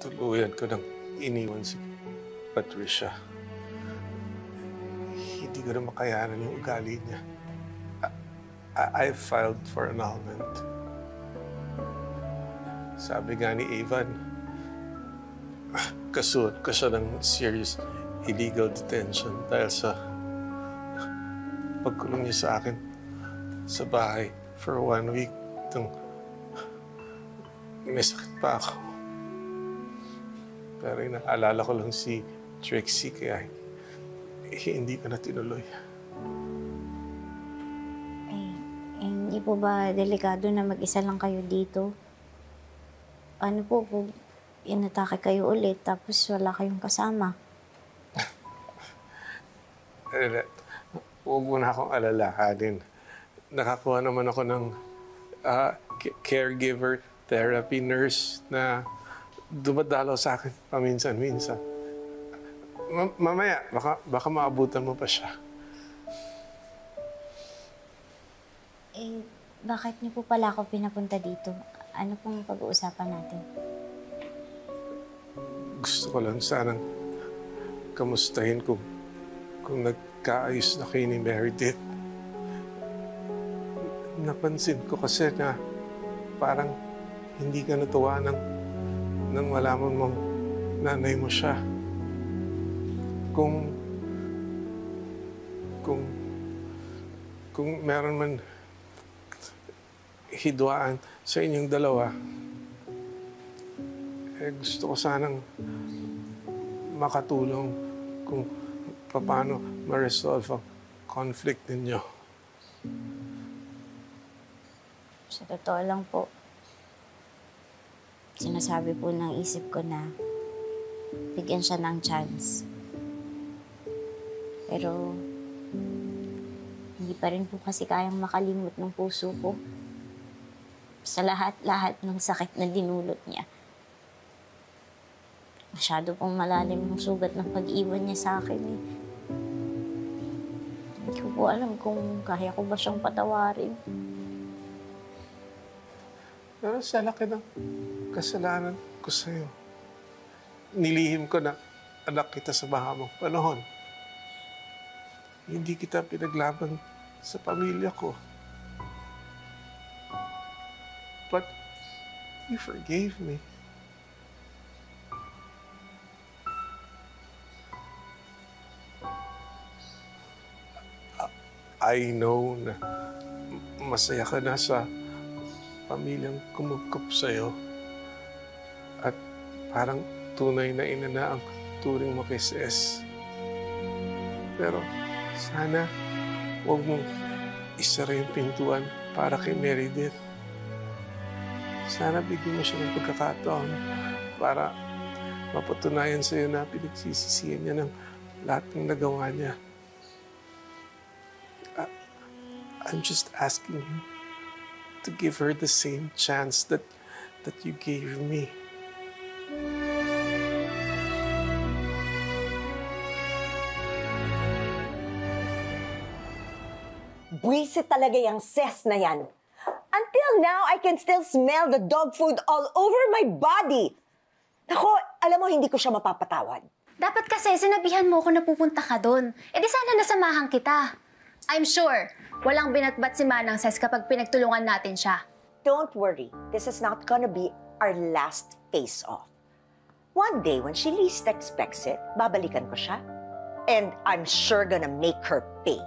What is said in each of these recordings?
tuluyan ko nang iniwan si Patricia. Hindi ko na makayanan yung ugali niya. I filed for annulment. Sabi nga ni Ivan, kasuot ko siya ng serious illegal detention dahil sa pagkulong niya sa akin sa bahay for 1 week. May sakit pa ako. Pero inaalala ko lang si Trixie kaya hindi ko na tinuloy. Hindi po ba delikado na mag-isa lang kayo dito? Ano po kung inatake kayo ulit tapos wala kayong kasama? Huwag mo na akong alalahanin. Nakakuha naman ako ng caregiver therapy nurse na dumadalaw sa akin paminsan-minsan. Mamaya, baka maabutan mo pa siya. Bakit niyo po pala ako pinapunta dito? Ano pong pag-uusapan natin? Gusto ko lang sanang kamustahin kung nagkaayos na kayo ni Meredith. Napansin ko kasi na parang hindi ka natuwa nang malaman mong nanay mo siya. Kung meron man hidwaan sa inyong dalawa, gusto ko sanang makatulong kung paano ma-resolve ang conflict ninyo. Sa totoo lang po, sinasabi po ng isip ko na bigyan siya ng chance. Pero hindi pa rin po kasi kayang makalimot ng puso ko sa lahat-lahat ng sakit na dinulot niya. Masyado pong malalim yung sugat ng pag-iwan niya sa akin eh. Hindi ko po alam kung kaya ko ba siyang patawarin. Pero sa laki ng kasalanan ko sa'yo, nilihim ko na anak kita sa mahabang panahon. Hindi kita pinaglaban sa pamilya ko. But you forgave me. I know na masaya ka na sa pamilyang kumugkop sa'yo. At parang tunay na ina na ang turing mo kay Ses. Pero sana huwag mong isara yung pintuan para kay Meredith. Sana bigyan mo siya ng pagkakataon para mapatunayan sa'yo na pinagsisisihan niya ng lahat ng nagawa niya. I'm just asking you to give her the same chance that you gave me. Buwisit talaga yung Ses na yan. Until now, I can still smell the dog food all over my body. Nako, alam mo, hindi ko siya mapapatawad. Dapat kasi sinabihan mo ko na pupunta ka doon. E di sana nasamahan kita. I'm sure, walang binatbat si Manang Ses kapag pinagtulungan natin siya. Don't worry. This is not gonna be our last face-off. One day, when she least expects it, babalikan ko siya. And I'm sure gonna make her pay.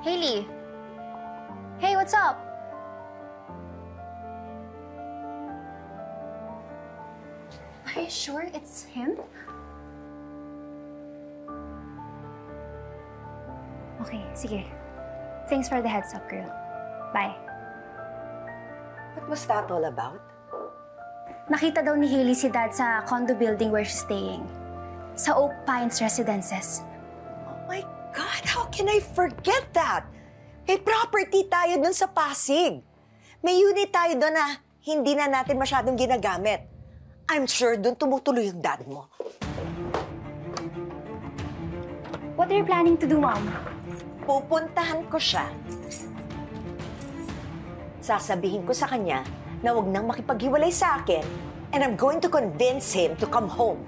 Hailey. Hey, what's up? Are you sure it's him? Okay, sige. Thanks for the heads up, girl. Bye. What was that all about? Nakita daw ni Hailey si Dad sa condo building where she's staying. Sa Oak Pines Residences. Oh my God, how can I forget that? May property tayo dun sa Pasig. May unit tayo dun na hindi na natin masyadong ginagamit. I'm sure dun tumutuloy yung dad mo. What are you planning to do, Mom? Pupuntahan ko siya. Sasabihin ko sa kanya na huwag nang makipaghiwalay sa akin and I'm going to convince him to come home.